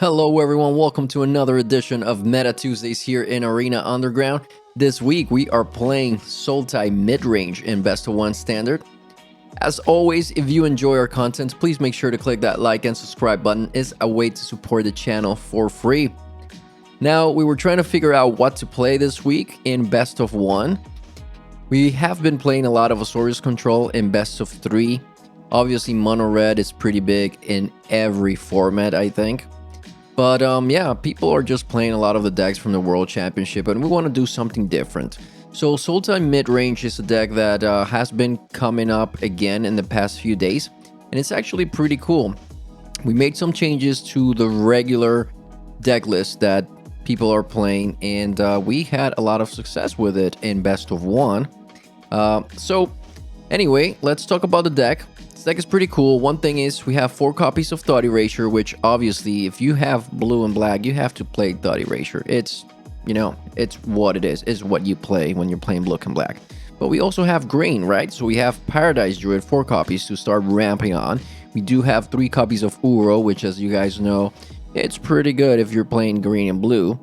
Hello everyone, welcome to another edition of Meta Tuesdays here in Arena Underground. This week we are playing Sultai Midrange in Best of 1 Standard. As always, if you enjoy our content, please make sure to click that like and subscribe button. It's a way to support the channel for free. Now, we were trying to figure out what to play this week in Best of 1. We have been playing a lot of Azorius Control in Best of 3. Obviously, Mono Red is pretty big in every format, I think. But yeah, people are just playing a lot of the decks from the World Championship, and we want to do something different. So Sultai Midrange is a deck that has been coming up again in the past few days, and it's actually pretty cool. We made some changes to the regular deck list that people are playing, and we had a lot of success with it in Best of 1. So anyway, let's talk about the deck. This deck is pretty cool. One thing is we have 4 copies of Thought Erasure, which obviously if you have blue and black, you have to play Thought Erasure. It's, you know, it's what it is what you play when you're playing blue and black. But we also have green, right? So we have Paradise Druid, 4 copies to start ramping on. We do have 3 copies of Uro, which, as you guys know, it's pretty good if you're playing green and blue.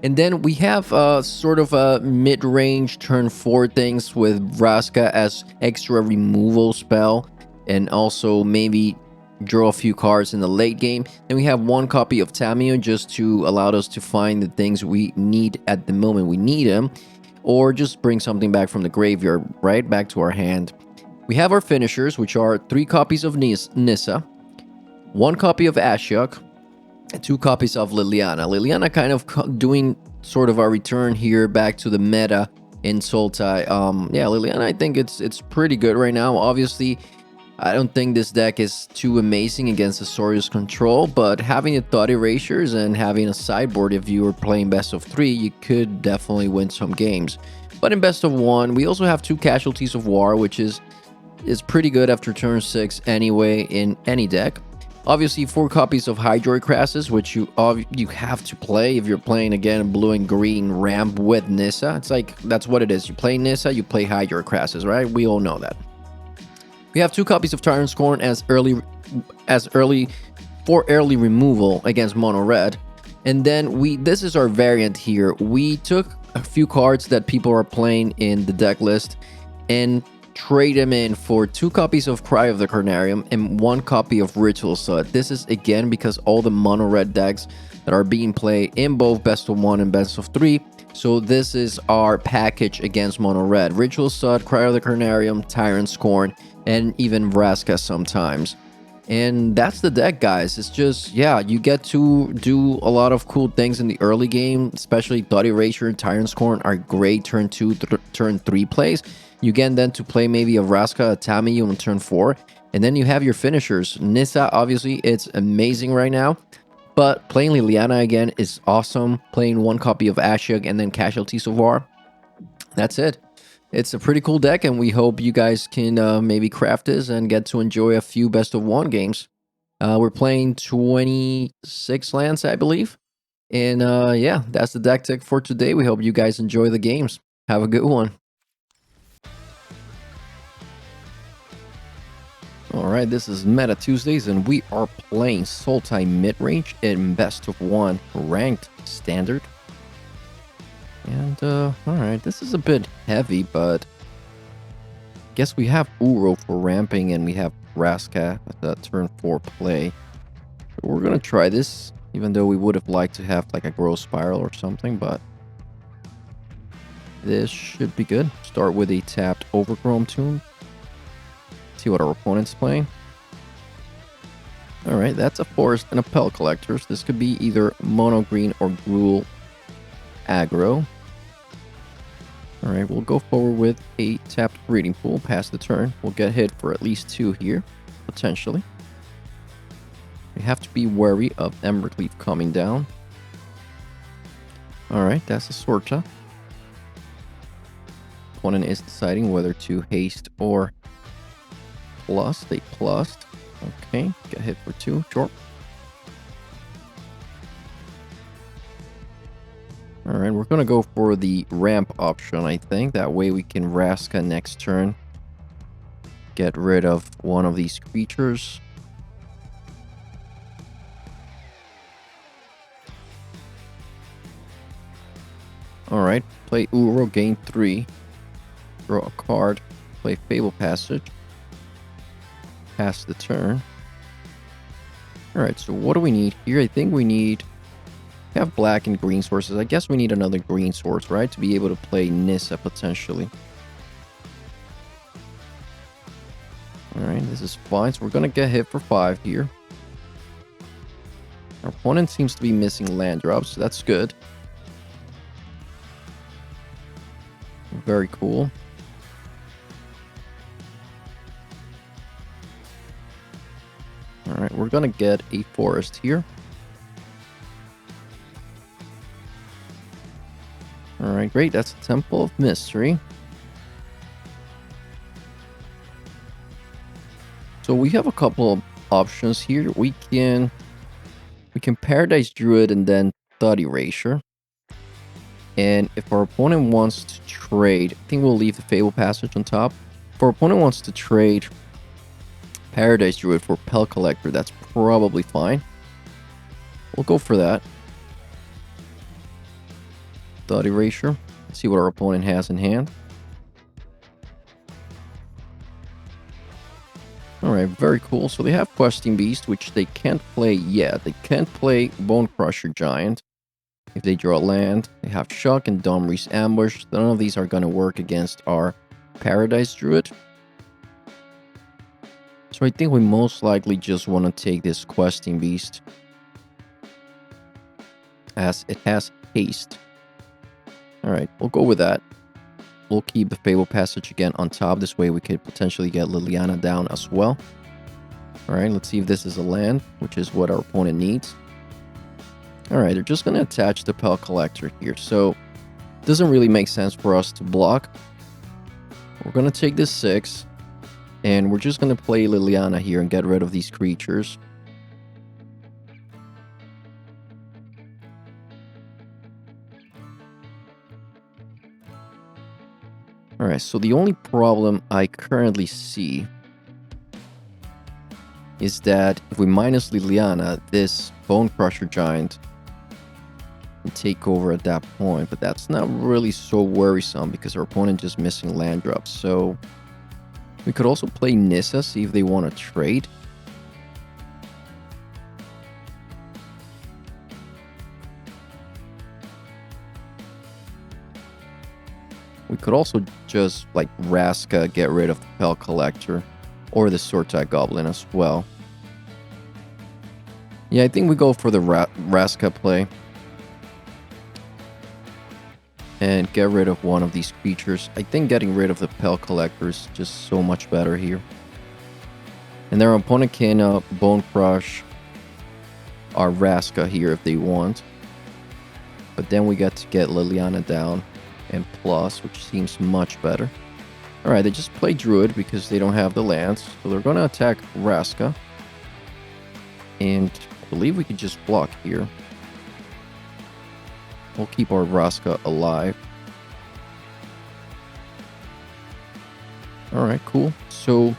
And then we have sort of a mid-range turn 4 things with vraska as extra removal spell, and also maybe draw a few cards in the late game. Then we have 1 copy of Tamiyo just to allow us to find the things we need at the moment we need them, or just bring something back from the graveyard right back to our hand. We have our finishers, which are 3 copies of Nissa, 1 copy of Ashiok, 2 copies of Liliana. Liliana kind of doing sort of a return here back to the meta in Sultai. Yeah, Liliana, I think it's pretty good right now. Obviously, I don't think this deck is too amazing against Azorius Control, but having a Thought Erasures and having a sideboard, if you were playing Best of 3, you could definitely win some games. But in Best of 1, we also have 2 Casualties of War, which is pretty good after turn 6 anyway in any deck. Obviously, 4 copies of Hydroid Crassus, which you have to play if you're playing, again, blue and green ramp with Nissa. It's like, that's what it is. You play Nissa, you play Hydroid Crassus, right? We all know that. We have 2 copies of Tyrant Scorn as early removal against Mono Red. And then this is our variant here. We took a few cards that people are playing in the deck list and trade them in for 2 copies of Cry of the Carnarium and 1 copy of Ritual Sud. This is again because all the mono red decks that are being played in both Best of 1 and Best of 3. So this is our package against mono red. Ritual Sud, Cry of the Carnarium, Tyrant Scorn, and even vraska sometimes. And that's the deck, guys. It's just, yeah, you get to do a lot of cool things in the early game, especially Thought Erasure and Tyrant Scorn are great turn 2, turn 3 plays. You get then to play maybe a vraska, a tamiyo on turn 4, and then you have your finishers. Nissa, obviously, it's amazing right now, but playing Liliana again is awesome. Playing 1 copy of Ashiok and then Casualties of War. That's it. It's a pretty cool deck, and we hope you guys can maybe craft this and get to enjoy a few Best of 1 games. We're playing 26 lands, I believe. And yeah, that's the deck tech for today. We hope you guys enjoy the games. Have a good one. Alright, this is Meta Tuesdays, and we are playing Sultai Midrange in Best of 1 Ranked Standard. And, alright, this is a bit heavy, but I guess we have Uro for ramping, and we have vraska at the turn 4 play. So we're gonna try this, even though we would have liked to have like a Growth Spiral or something, but this should be good. Start with a tapped Overgrown Tomb. See what our opponent's playing. Alright, that's a Forest and a Pel Collector. So this could be either mono green or Gruul aggro. Alright, we'll go forward with a tapped Breeding Pool past the turn. We'll get hit for at least 2 here, potentially. We have to be wary of Embercleave coming down. Alright, that's a Sorta. Opponent is deciding whether to haste or plus. They plussed. Okay, get hit for 2. Sure. Alright, we're gonna go for the ramp option, I think. That way we can vraska next turn. Get rid of one of these creatures. Alright, play Uro, gain 3. Draw a card. Play Fable Passage. Pass the turn. Alright, so what do we need here? I think we need... We have black and green sources. I guess we need another green source, right? To be able to play Nissa, potentially. Alright, this is fine. So we're going to get hit for 5 here. Our opponent seems to be missing land drops, so that's good. Very cool. Alright, we're gonna get a forest here. Alright, great. That's a Temple of Mystery. So we have a couple of options here. We can Paradise Druid and then Thought Erasure. And if our opponent wants to trade, I think we'll leave the Fable Passage on top. If our opponent wants to trade Paradise Druid for Pel Collector, that's probably fine. We'll go for that. Thought Erasure. Let's see what our opponent has in hand. Alright, very cool. So they have Questing Beast, which they can't play yet. They can't play Bone Crusher Giant. If they draw land, they have Shock and Domri's Ambush. None of these are going to work against our Paradise Druid. So I think we most likely just want to take this Questing Beast, as it has haste. Alright, we'll go with that. We'll keep the Fable Passage again on top. This way we could potentially get Liliana down as well. Alright, let's see if this is a land, which is what our opponent needs. Alright, they're just going to attach the Pel Collector here. So, it doesn't really make sense for us to block. We're going to take this 6. And we're just going to play Liliana here and get rid of these creatures. Alright, so the only problem I currently see is that if we minus Liliana, this Bone Crusher Giant can take over at that point. But that's not really so worrisome because our opponent just missing land drops. So we could also play Nissa, see if they want to trade. We could also just, like, Vraska, get rid of the Pel Collector, or the Sultai Goblin as well. Yeah, I think we go for the Vraska play. And get rid of one of these creatures. I think getting rid of the Pel Collector is just so much better here. And their opponent can Bone Crush our Vraska here if they want. But then we get to get Liliana down and plus, which seems much better. Alright, they just play Druid because they don't have the lands. So they're going to attack Vraska. And I believe we could just block here. We'll keep our Vraska alive. Alright, cool. So I'm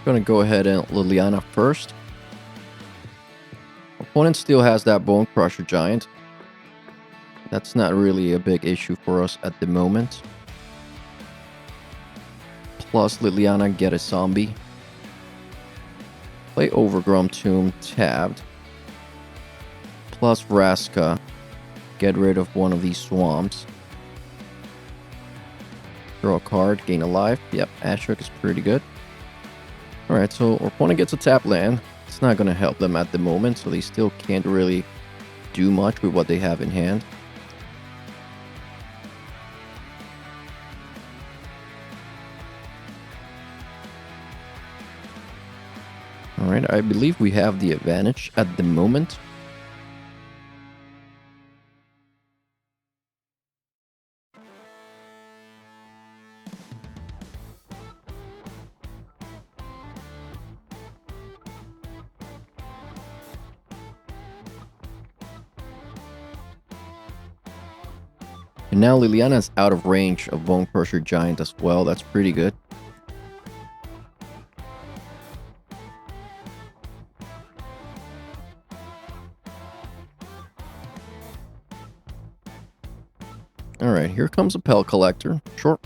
going to go ahead and Liliana first. Opponent still has that Bone Crusher Giant. That's not really a big issue for us at the moment. Plus Liliana, get a zombie. Play Overgrown Tomb tabbed. Plus Vraska, get rid of one of these swamps. Draw a card, gain a life. Yep, Ashiok is pretty good. Alright, so our opponent gets a tap land. It's not going to help them at the moment, so they still can't really do much with what they have in hand. Alright, I believe we have the advantage at the moment. And now Liliana's out of range of Bone Crusher Giant as well. That's pretty good. Alright, here comes a Pel Collector. Sure.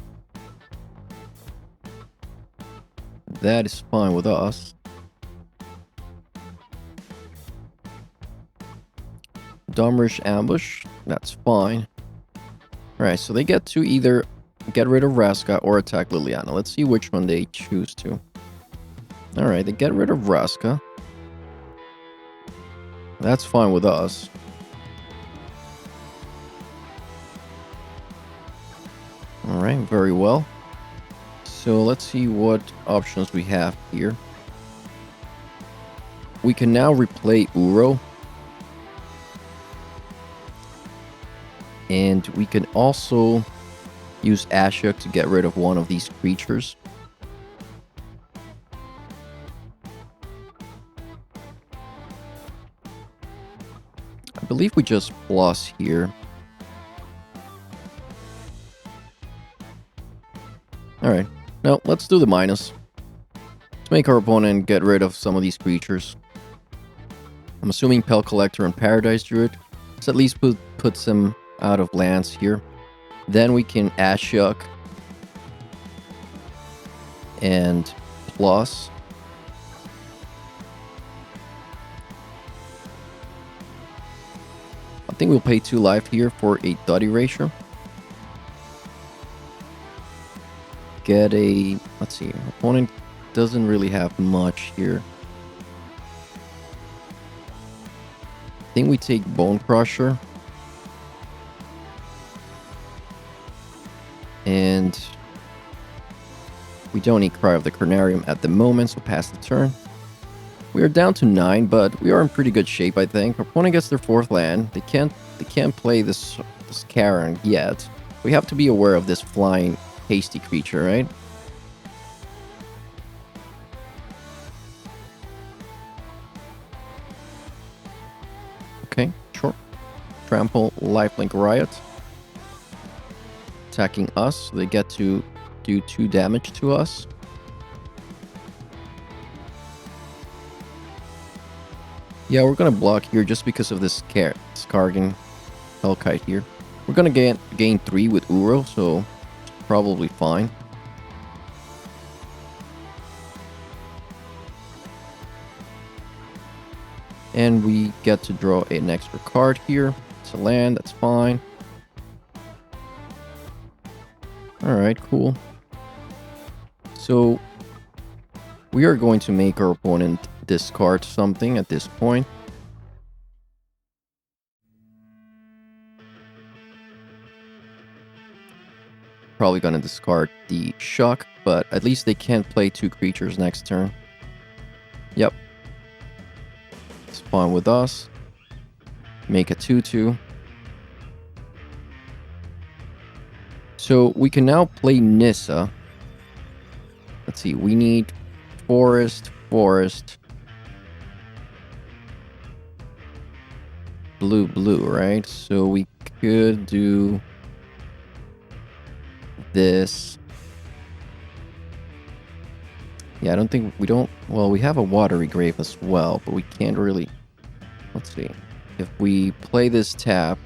That is fine with us. Dumbrish Ambush. That's fine. Alright, so they get to either get rid of Vraska or attack Liliana. Let's see which one they choose to. Alright, they get rid of Vraska. That's fine with us. Alright, very well. So let's see what options we have here. We can now replay Uro. And we can also use Ashiok to get rid of one of these creatures. I believe we just plus here. Alright, now let's do the minus. Let's make our opponent get rid of some of these creatures. I'm assuming Pel Collector and Paradise Druid. Let's at least puts him out of lands here. Then we can ashiok and plus. I think we'll pay 2 life here for a dot erasure. Get a, let's see, opponent doesn't really have much here. I think we take Bone Crusher. And we don't need Cry of the Carnarium at the moment, so pass the turn. We are down to 9, but we are in pretty good shape, I think. Our opponent gets their 4th land. They can't play this Karen yet. We have to be aware of this flying hasty creature, right? Okay, sure. Trample, Lifelink Riot. Attacking us. They get to do 2 damage to us. Yeah, we're gonna block here just because of this Skargan Hellkite here. We're gonna gain 3 with Uro, so probably fine. And we get to draw an extra card here. It's a land, that's fine. Alright, cool. So we are going to make our opponent discard something at this point. Probably gonna discard the shock, but at least they can't play 2 creatures next turn. Yep. It's fine with us. Make a 2/2. So we can now play Nissa. Let's see, we need forest, blue, right? So we could do this. Yeah, I don't think well, we have a watery grave as well, but we can't really, let's see. If we play this tap,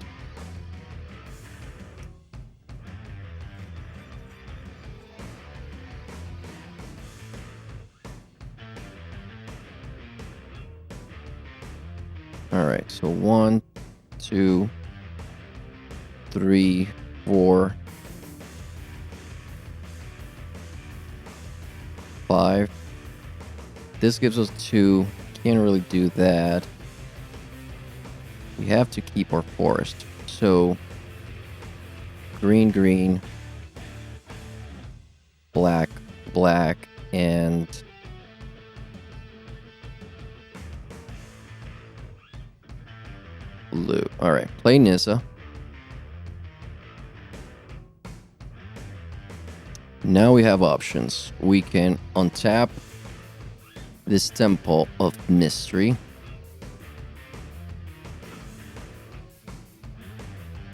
alright, so 1, 2, 3, 4, 5. This gives us 2. Can't really do that. We have to keep our forest. So green, black, and blue. Alright, play Nissa. Now we have options. We can untap this Temple of Mystery.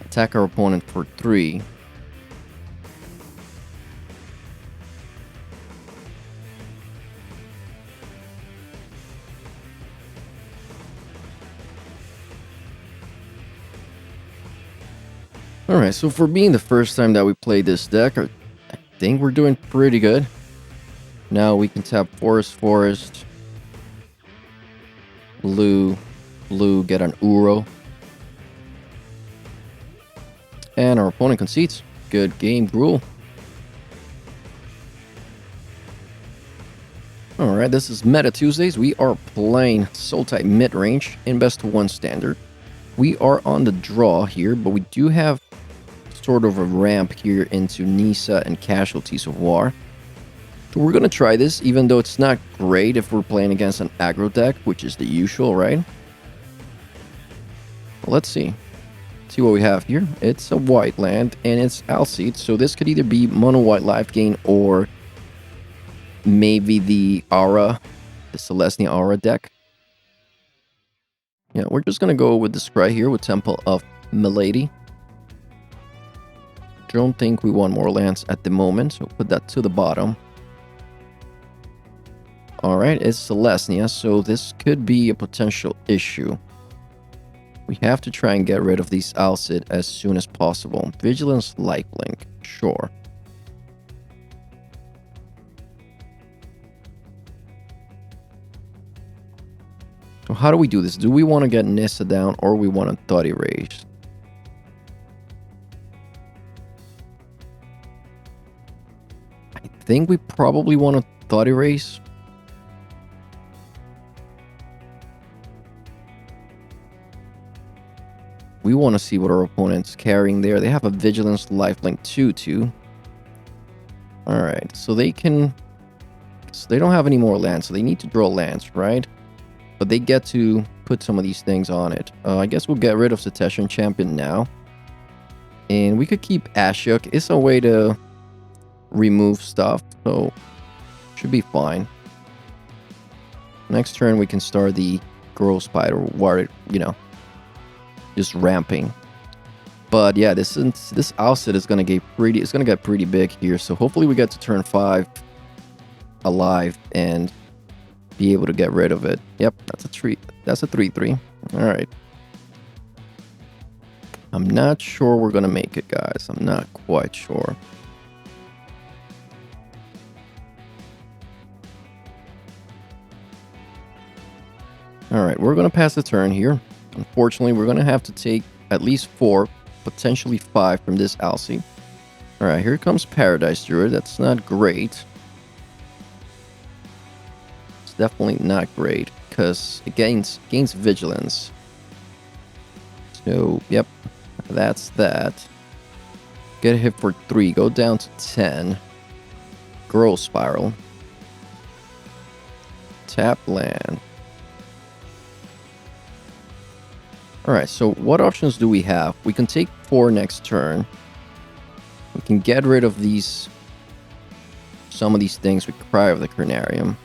Attack our opponent for 3. Alright, so for being the first time that we played this deck, I think we're doing pretty good. Now we can tap Forest, blue, get an Uro. And our opponent concedes. Good game, Gruel. Alright, this is Meta Tuesdays. We are playing Sultai Midrange in best of 1 standard. We are on the draw here, but we do have sort of a ramp here into Nissa and Casualties of War. So we're going to try this, even though it's not great if we're playing against an aggro deck, which is the usual, right? Well, let's see. See what we have here. It's a white land, and it's Alseed, so this could either be mono white life gain or maybe the Aura, the Celestia Aura deck. Yeah, we're just going to go with the Scry here with Temple of Milady. Don't think we want more lands at the moment, so put that to the bottom. Alright, it's Celestia, so this could be a potential issue. We have to try and get rid of these Alcid as soon as possible. Vigilance Lifelink, sure. So how do we do this? Do we want to get Nissa down or we want to thought erase? I think we probably want to thought erase. We want to see what our opponent's carrying there. They have a Vigilance Lifelink 2/2. Alright, so they can... So they don't have any more lands, so they need to draw lands, right? But they get to put some of these things on it. I guess we'll get rid of Cetacean Champion now. And we could keep ashiok. It's a way to remove stuff, so should be fine. Next turn we can start the Girl Spider, where, you know, just ramping. But yeah, this outset is gonna get pretty big here. So hopefully we get to turn 5 alive and be able to get rid of it. Yep, that's a 3/3. All right. I'm not sure we're gonna make it, guys. I'm not quite sure. All right, we're gonna pass the turn here. Unfortunately, we're going to have to take at least 4, potentially 5 from this Alcid. Alright, here comes Paradise Druid. That's not great. It's definitely not great, because it gains Vigilance. So, yep, that's that. Get a hit for 3, go down to 10. Girl Spiral. Tap land. Alright, so what options do we have? We can take 4 next turn. We can get rid of some of these things with Cry of the Carnarium.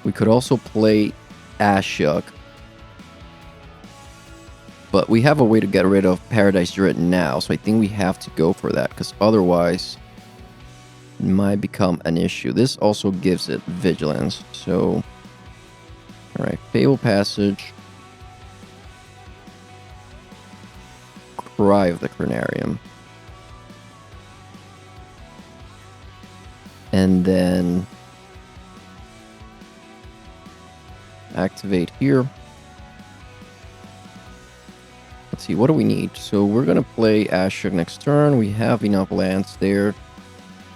We could also play Ashiok. But we have a way to get rid of Paradise Druid now, so I think we have to go for that, because otherwise it might become an issue. This also gives it Vigilance, so... Alright, Fable Passage. Cry of the Carnarium. And then... activate here. Let's see, what do we need? So we're going to play Ashiok next turn. We have enough lands there.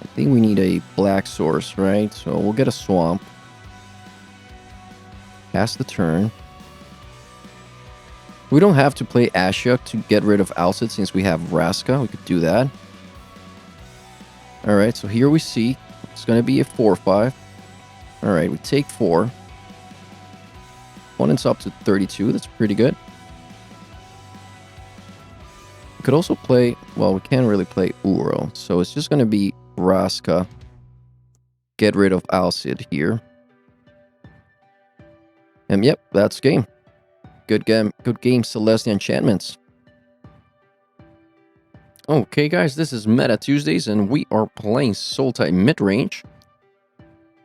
I think we need a black source, right? So we'll get a swamp. Pass the turn. We don't have to play Ashiok to get rid of Alcid since we have Vraska. We could do that. Alright, so here we see it's going to be a 4/5. Alright, we take 4. Opponent's up to 32. That's pretty good. We could also play... Well, we can't really play Uro. So it's just going to be Vraska. Get rid of Alcid here. And yep, that's game. Good game, Celestia Enchantments. Okay, guys, this is Meta Tuesdays, and we are playing Sultai Midrange.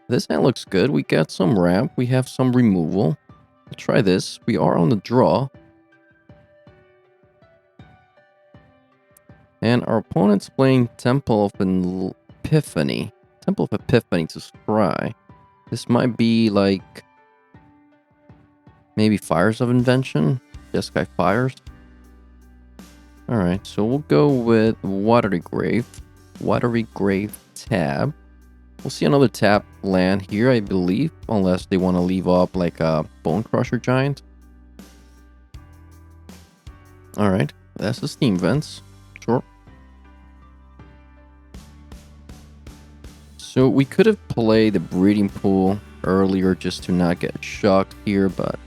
This hand looks good. We got some ramp. We have some removal. We'll try this. We are on the draw. And our opponent's playing Temple of Epiphany. Temple of Epiphany to scry. This might be like maybe Fires of Invention. Jeskai Fires. Alright, so we'll go with Watery Grave. Watery Grave tab. We'll see another tap land here, I believe. Unless they want to leave up like a Bone Crusher Giant. Alright, that's the Steam Vents. Sure. So we could have played the Breeding Pool earlier just to not get shocked here, but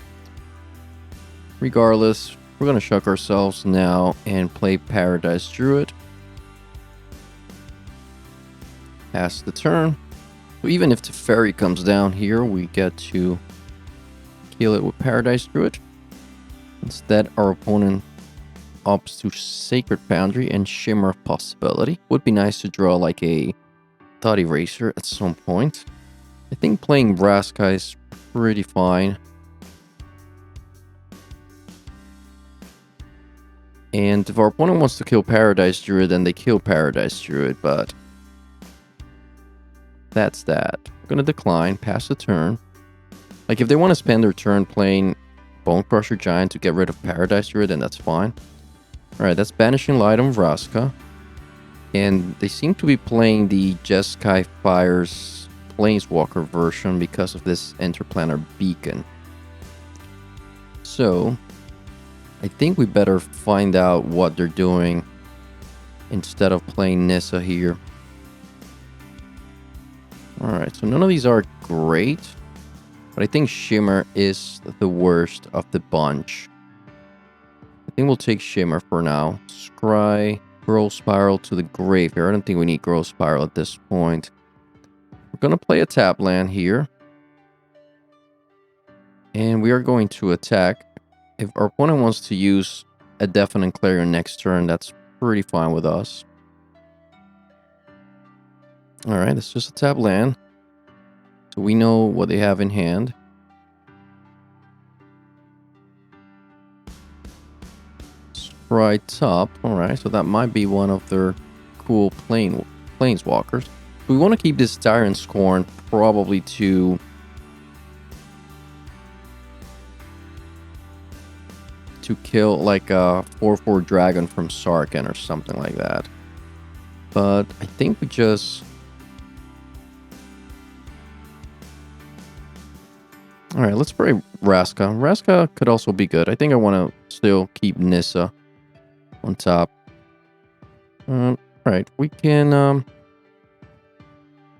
regardless, we're going to shock ourselves now and play Paradise Druid. Pass the turn. So even if the Fairy comes down here, we get to kill it with Paradise Druid. Instead, our opponent opts to Sacred Foundry and Shimmer of Possibility. Would be nice to draw like a Thought Eraser at some point. I think playing vraska is pretty fine. And if our opponent wants to kill Paradise Druid, then they kill Paradise Druid, but that's that. We're gonna decline, pass the turn. Like if they want to spend their turn playing Bone Crusher Giant to get rid of Paradise Druid, then that's fine. Alright, that's Banishing Light on vraska. And they seem to be playing the Jeskai Fires Planeswalker version because of this Interplanar Beacon. So I think we better find out what they're doing instead of playing Nissa here. Alright, so none of these are great, but I think Shimmer is the worst of the bunch. I think we'll take Shimmer for now. Scry, Growth Spiral to the graveyard. I don't think we need Growth Spiral at this point. We're going to play a tap land here. And we are going to attack. If our opponent wants to use a Deafening Clarion next turn, that's pretty fine with us. Alright, it's just a tap land. So we know what they have in hand. Right top. Alright, so that might be one of their cool planeswalkers. We want to keep this Tyrant Scorn probably to kill like a 4/4 dragon from Sarkhan or something like that. But I think we just... Alright, let's play vraska. Vraska could also be good. I think I want to still keep Nissa on top. Alright, we can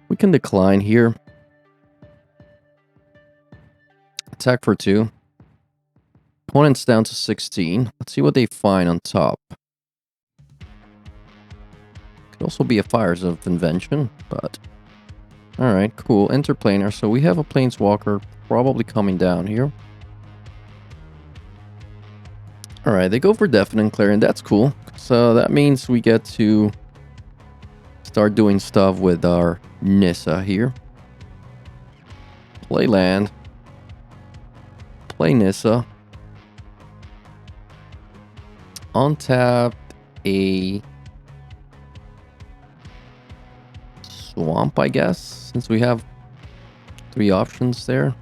decline here. Attack for 2. Opponent's down to 16. Let's see what they find on top. Could also be a Fires of Invention, but... Alright, cool. Interplanar. So we have a Planeswalker probably coming down here. Alright, they go for Deafening Clarion. That's cool. So that means we get to start doing stuff with our Nissa here. Play land. Play Nissa. Untap a Swamp, I guess, since we have 3 options there.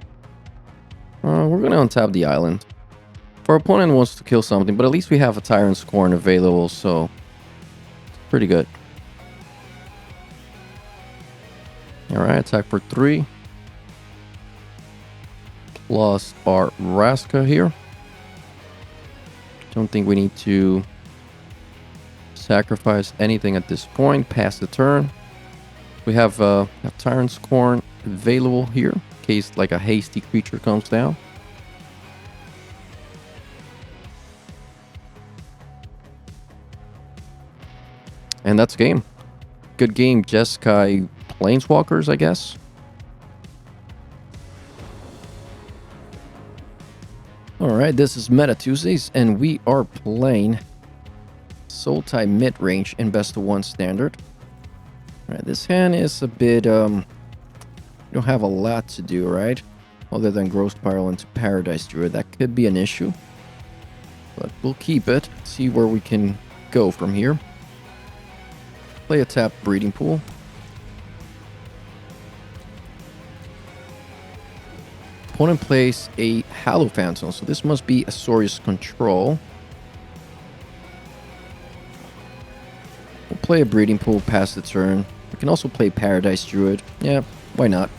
We're going to untap the island. If our opponent wants to kill something, but at least we have a Tyrant Scorn available, so pretty good. Alright, attack for 3. Plus our vraska here. Don't think we need to sacrifice anything at this point. Pass the turn. We have Tyrant Scorn available here in case like a hasty creature comes down. And that's game. Good game, Jeskai Planeswalkers, I guess. Alright, this is Meta Tuesdays, and we are playing Sultai Midrange in Best of 1 Standard. Alright, this hand is a bit, you don't have a lot to do, right? Other than Growth Spiral into Paradise Druid. That could be an issue. But we'll keep it, see where we can go from here. Play a tap breeding pool. Opponent plays a Hallow Phantom, so this must be Azorius control. We'll play a breeding pool, pass the turn. We can also play Paradise Druid. Yeah, why not?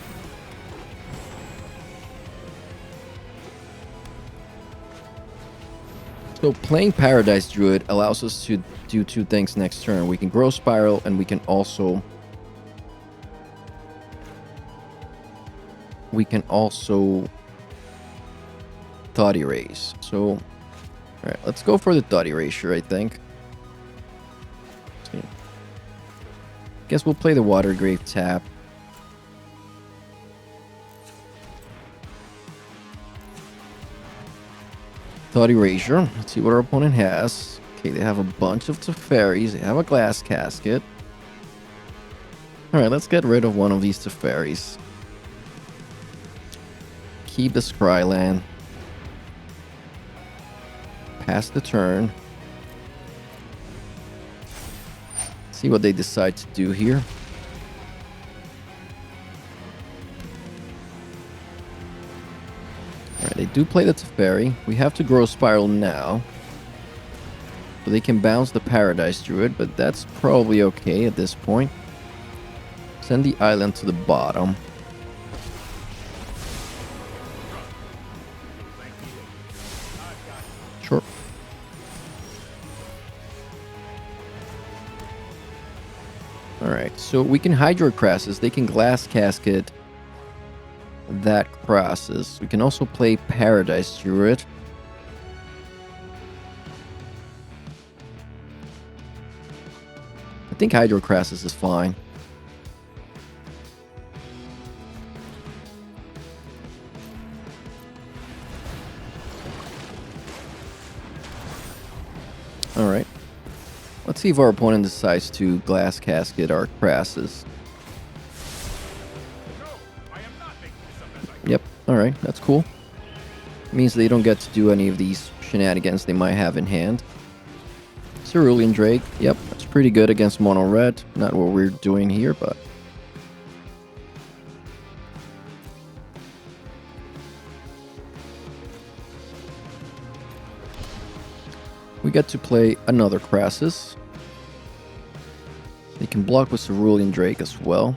So playing Paradise Druid allows us to do two things next turn. We can Growth Spiral, and we can also Thought Erase. So, alright, let's go for the Thought Erasure, I think. Guess we'll play the Water Grave tap. Thought Erasure. Let's see what our opponent has. Okay, they have a bunch of Teferis. They have a Glass Casket. Alright, let's get rid of one of these Teferis. Keep the Scryland. Pass the turn. See what they decide to do here. Alright, they do play the Teferi. We have to Growth Spiral now. So they can bounce the Paradise Druid, but that's probably okay at this point. Send the island to the bottom. Sure. Alright, so we can Hydro Crassus. They can Glass Casket that Crassus. We can also play Paradise Druid. I think Hydro Crassus is fine. Alright. Let's see if our opponent decides to Glass Casket our Crassus. Yep, alright, that's cool. Means they don't get to do any of these shenanigans they might have in hand. Cerulean Drake, yep, that's pretty good against mono red. Not what we're doing here, but... we get to play another Crassus. They can block with Cerulean Drake as well.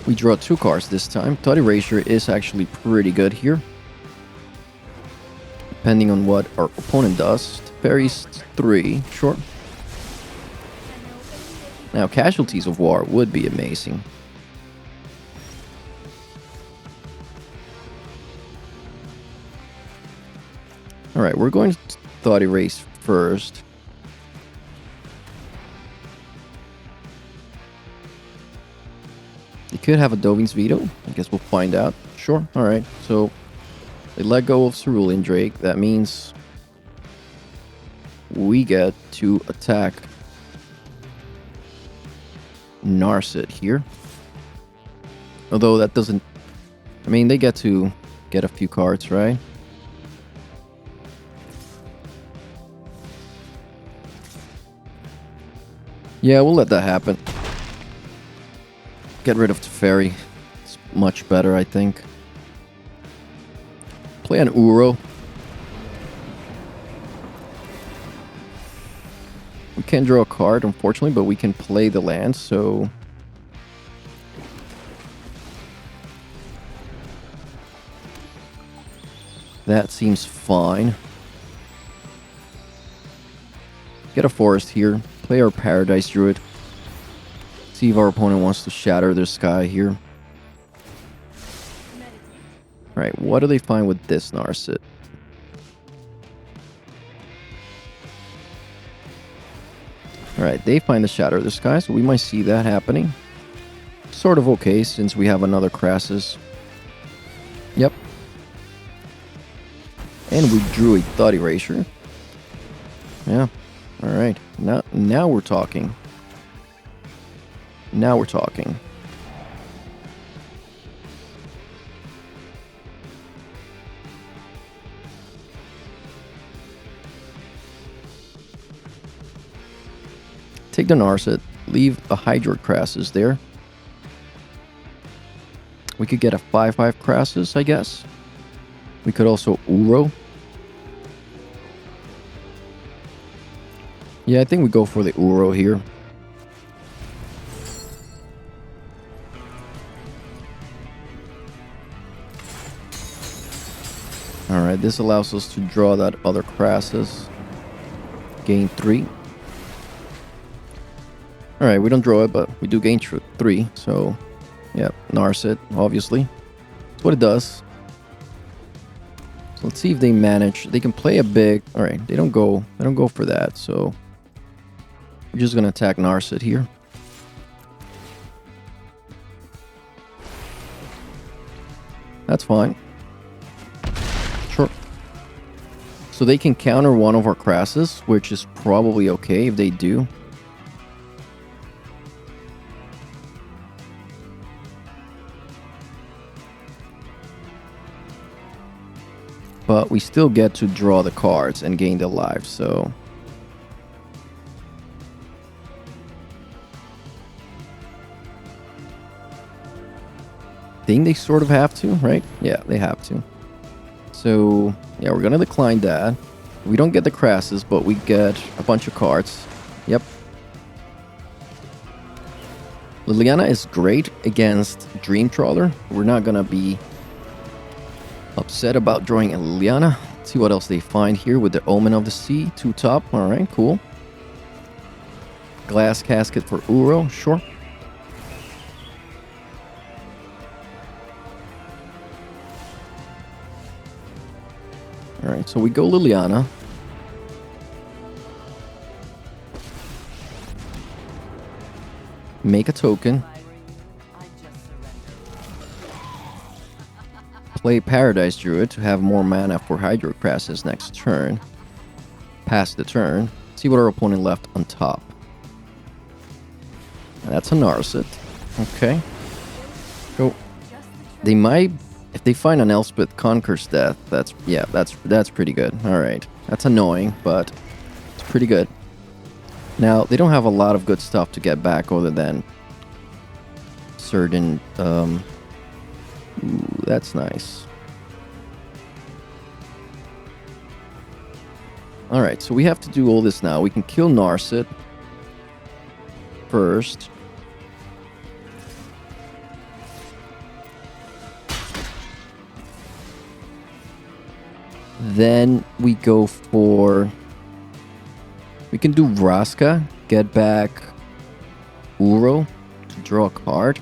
We draw 2 cards this time. Thought Erasure is actually pretty good here. Depending on what our opponent does. Teferis 3, sure. Now, Casualties of War would be amazing. Alright, we're going to Thought Erase first. They could have a Dovin's Veto. I guess we'll find out. Sure, alright. So, they let go of Cerulean Drake. That means we get to attack Narset here. Although that doesn't... I mean, they get to get a few cards, right? Yeah, we'll let that happen. Get rid of Teferi. It's much better, I think. Play an Uro. We can't draw a card, unfortunately, but we can play the land, so... that seems fine. Get a forest here. Play our Paradise Druid. See if our opponent wants to shatter their sky here. Alright, what do they find with this Narset? Alright, they find the Shatter of the Sky, so we might see that happening. Sort of okay, since we have another Crassus. Yep. And we drew a Thought Erasure. Yeah. Alright, now we're talking. Now we're talking. Take the Narset, leave the Hydro Crassus there. We could get a 5/5 Crassus, I guess. We could also Uro. Yeah, I think we go for the Uro here. Alright, this allows us to draw that other Crassus. Gain 3. Alright, we don't draw it, but we do gain 3. So, yeah, Narset, obviously. That's what it does. So let's see if they manage. They can play a big... Alright, they don't go for that, so... We're just gonna attack Narset here. That's fine. Sure. So they can counter one of our Crassus, which is probably okay if they do. But we still get to draw the cards and gain the life, so... I think they sort of have to, right? Yeah, they have to. So, yeah, we're gonna decline that. We don't get the Crassus, but we get a bunch of cards. Yep. Liliana is great against Dream Trawler. We're not gonna be upset about drawing a Liliana. Let's see what else they find here with the Omen of the Sea. 2 top. Alright, cool. Glass Casket for Uro. Sure. Alright, so we go Liliana. Make a token. Play Paradise Druid to have more mana for Hydro Crassus next turn. Pass the turn. See what our opponent left on top. And that's a Narset. Okay. So they might... If they find an Elspeth Conquers Death, that's pretty good. Alright. That's annoying, but it's pretty good. Now, they don't have a lot of good stuff to get back other than certain... Ooh, that's nice. Alright, so we have to do all this now. We can kill Narset first. Then we go for... We can do Vraska, get back Uro to draw a card.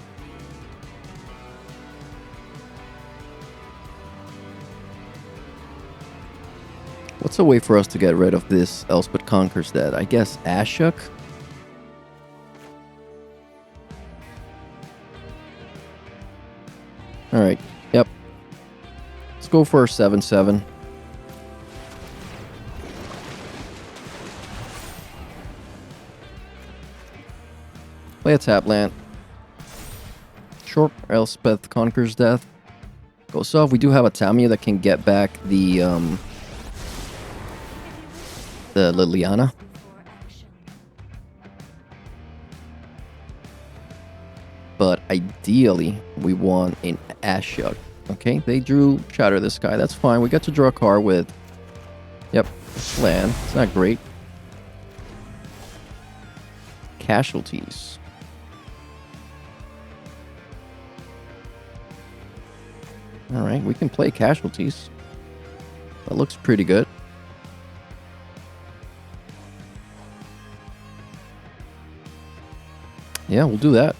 What's a way for us to get rid of this Elspeth Conquers Dead? I guess Ashiok? Alright, yep. Let's go for a 7/7. Play a tap land. Sure, Elspeth Conquers Death. Goes off. We do have a tamiyo that can get back the Liliana. But ideally, we want an ashiok. Okay, they drew Shatter the Sky. That's fine. We got to draw a card with... Yep, land. It's not great. Casualties. Alright, we can play Casualties. That looks pretty good. Yeah, we'll do that.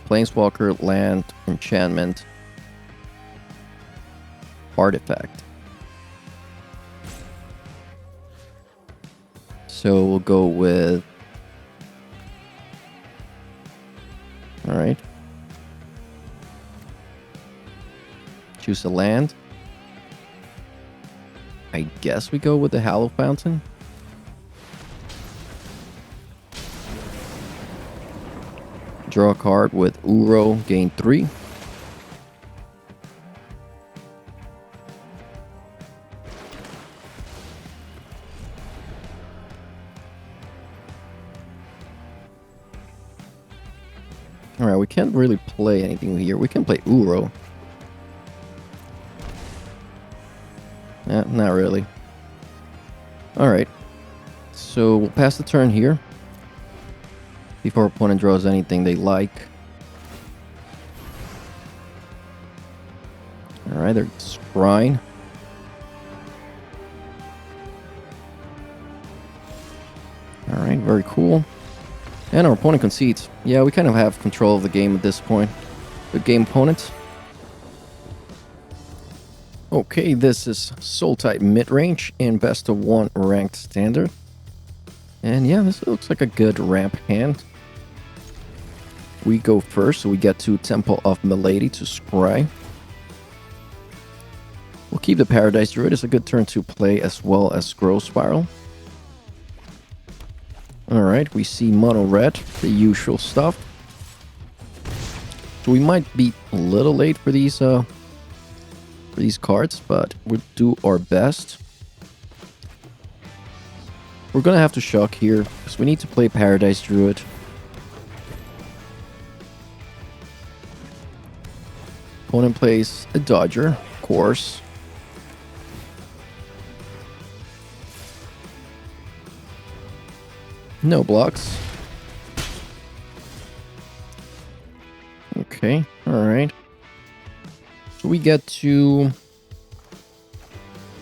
Planeswalker, land, enchantment, artifact. So we'll go with... Alright. Choose a land. I guess we go with the Hallow Fountain. draw a card with Uro, gain 3. Alright, we can't really play anything here. We can play Uro. Not really. Alright. So we'll pass the turn here. Before our opponent draws anything they like. Alright, they're scrying. Alright, very cool. And our opponent concedes. Yeah, we kind of have control of the game at this point. Good game, opponent. Okay, this is Sultai Midrange in best of 1 ranked standard. And yeah, this looks like a good ramp hand. We go first, so we get to Temple of Milady to scry. We'll keep the Paradise Druid. It's a good turn to play as well as Growth Spiral. Alright, we see mono red, the usual stuff. So we might be a little late for these cards, but we'll do our best. We're gonna have to shock here, because we need to play Paradise Druid. Opponent plays a Dodger, of course. No blocks. Okay, alright. So we get to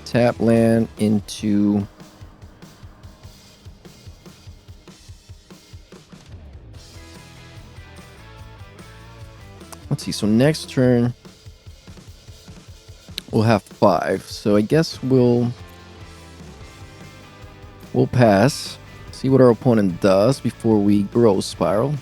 tap land into let's see, so next turn we'll have 5. So I guess we'll pass. See what our opponent does before we Growth Spiral.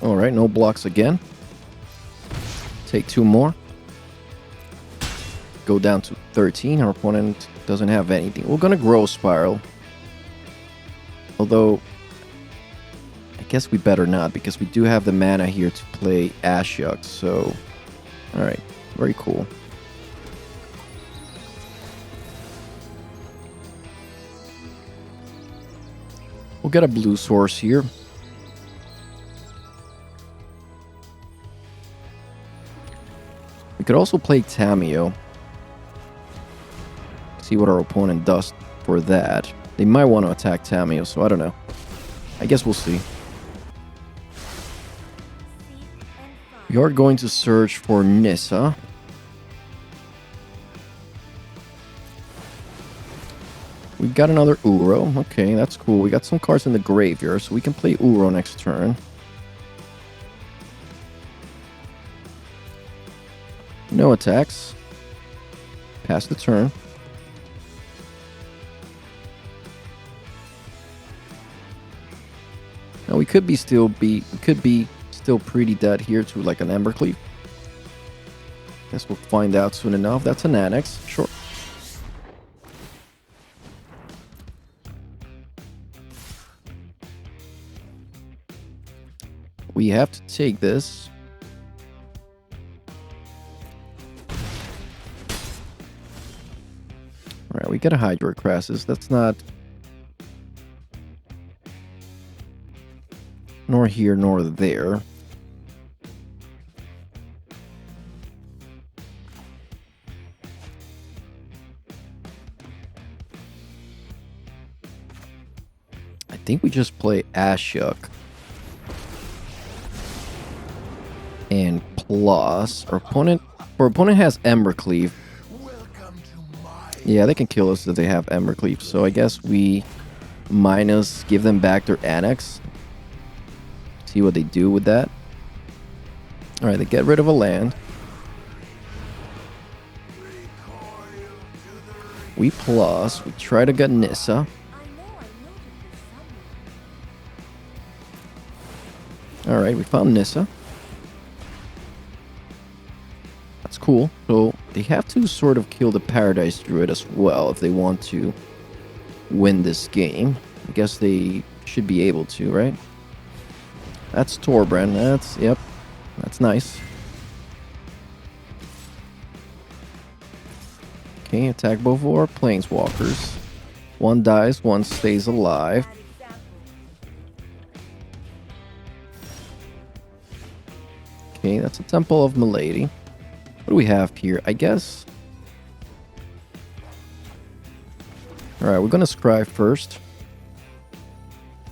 Alright, no blocks again. Take 2 more. Go down to 13. Our opponent doesn't have anything. We're gonna Growth Spiral. Although, I guess we better not, because we do have the mana here to play Ashiok. So, alright, very cool. We'll get a blue source here. We could also play Tamiyo. See what our opponent does for that. They might want to attack Tamiyo, so I don't know. I guess we'll see. We are going to search for Nissa. We got another Uro. Okay, that's cool. We got some cards in the graveyard, so we can play Uro next turn. No attacks. Pass the turn. Now we could be still pretty dead here to like an Embercleave. Guess we'll find out soon enough. That's an Annex. Sure. We have to take this. Alright, we got a Hydro Crassus. That's not... nor here, nor there. I think we just play Ashiok. And plus, our opponent has Embercleave. Yeah, they can kill us if they have Embercleave. So I guess we give them back their Annex. See what they do with that. Alright, they get rid of a land. We try to get Nissa. Alright, we found Nissa. That's cool. So they have to sort of kill the Paradise Druid as well if they want to win this game. I guess they should be able to, right? That's Torbrand. Yep. That's nice. Okay, attack both of our planeswalkers. One dies, one stays alive. Okay, that's a Temple of Milady. What do we have here? I guess... Alright, we're gonna scry first.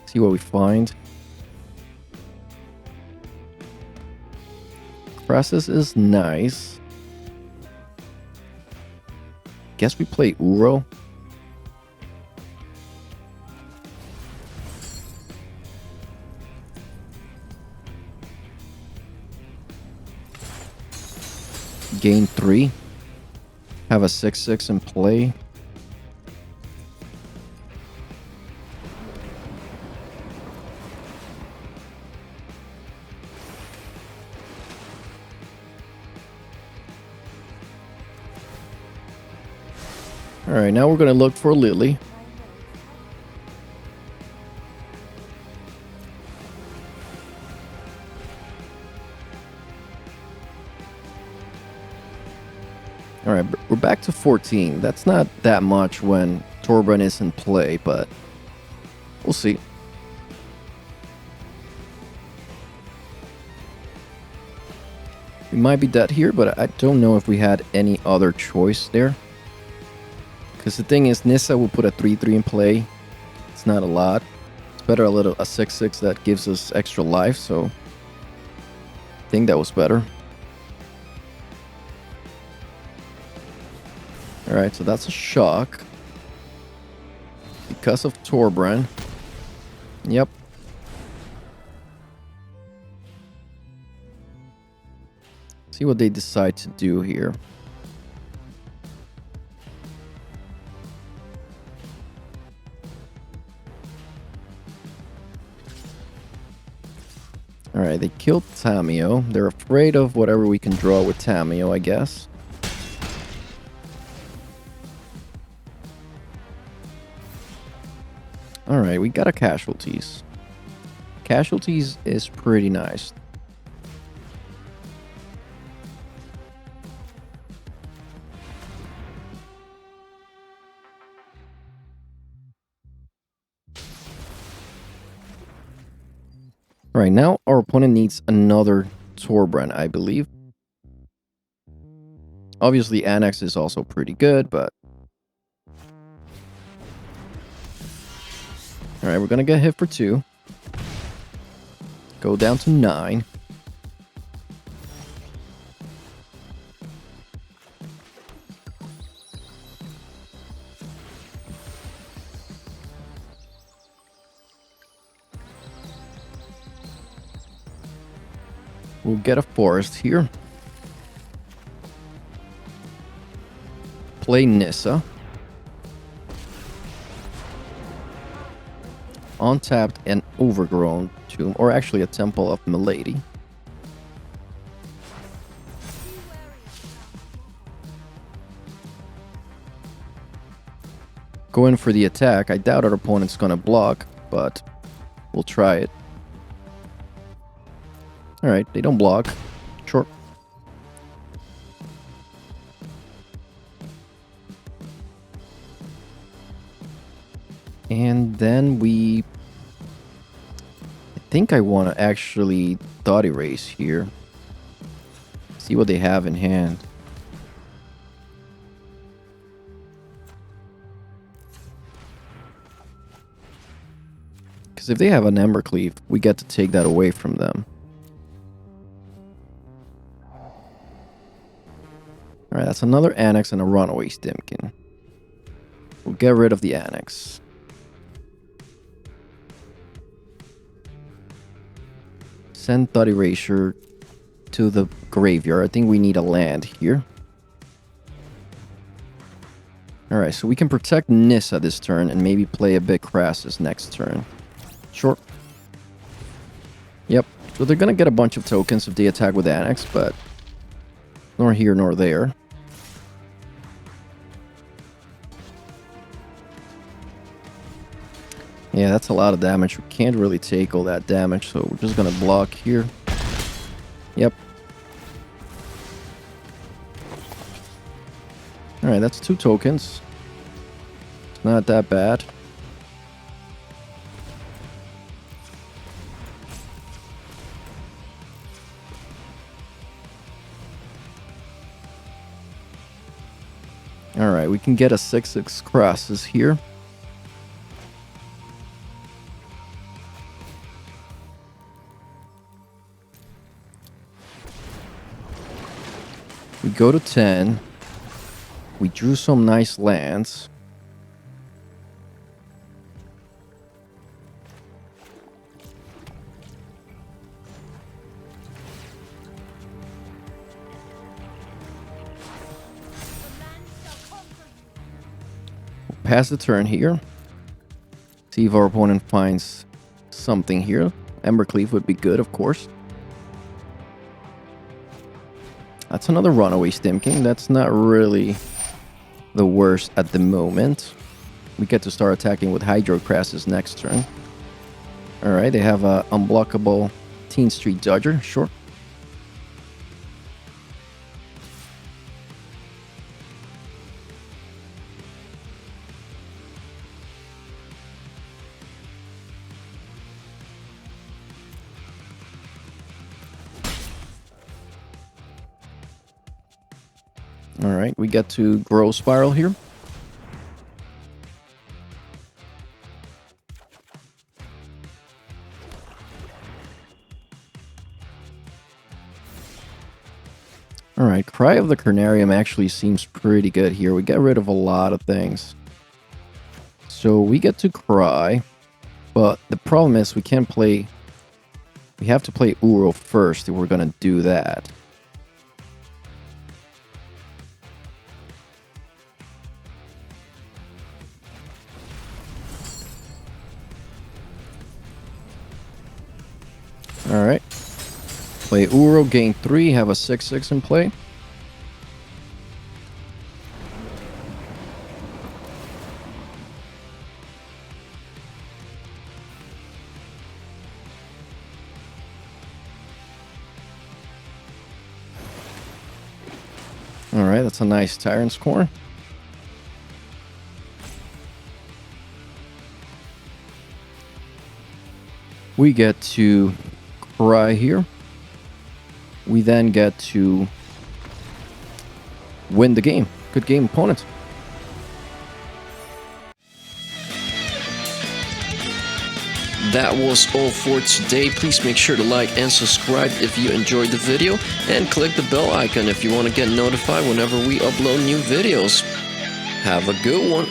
See what we find. Crassus is nice. Guess we play Uro. Gain 3. Have a 6/6 in play. Alright, now we're going to look for Lily. Alright, we're back to 14. That's not that much when Torbrand is in play, but we'll see. We might be dead here, but I don't know if we had any other choice there. Because the thing is, Nissa will put a 3/3 in play. It's not a lot. It's better a 6/6 that gives us extra life, so I think that was better. Alright, so that's a shock. Because of Torbrand. Yep. See what they decide to do here. Alright, they killed Tamiyo. They're afraid of whatever we can draw with Tamiyo, I guess. Alright, we got a casualties. Casualties is pretty nice. Alright, now our opponent needs another Torbrand, I believe. Obviously, Annex is also pretty good, but... Alright, we're gonna get hit for 2. Go down to 9. We'll get a forest here. Play Nissa. Untapped and overgrown tomb, or actually a Temple of Milady. Go in for the attack. I doubt our opponent's gonna block, but we'll try it. Alright, they don't block. Sure. And then we... I think I want to actually dot erase here. See what they have in hand. Because if they have an Embercleave, we get to take that away from them. Alright, that's another Annex and a Runaway Stimkin. We'll get rid of the Annex. Send Thought Erasure to the graveyard. I think we need a land here. Alright, so we can protect Nissa this turn and maybe play a bit Crassus next turn. Sure. Yep, So they're going to get a bunch of tokens if they attack with Annex, but nor here nor there. Yeah, that's a lot of damage. We can't really take all that damage, so we're just going to block here. Yep. Alright, that's 2 tokens. It's not that bad. Alright, we can get a 6/6 crosses here. We go to 10. We drew some nice lands. We'll pass the turn here. See if our opponent finds something here. Embercleave would be good, of course. That's another runaway Stim King. That's not really the worst at the moment. We get to start attacking with Hydrocrassus next turn. Alright, they have a unblockable Teen Street Dodger. Sure. Alright, we get to Grow Spiral here. Alright, Cry of the Carnarium actually seems pretty good here. We get rid of a lot of things. So we get to Cry, but the problem is we can't play... We have to play Uro first if we're gonna do that. Alright. Play Uro, gain 3, have a 6/6 in play. Alright, that's a nice Tyrant score. We get to Cry here. We then get to win the game. Good game, opponent. That was all for today. Please make sure to like and subscribe if you enjoyed the video, and click the bell icon if you want to get notified whenever we upload new videos. Have a good one.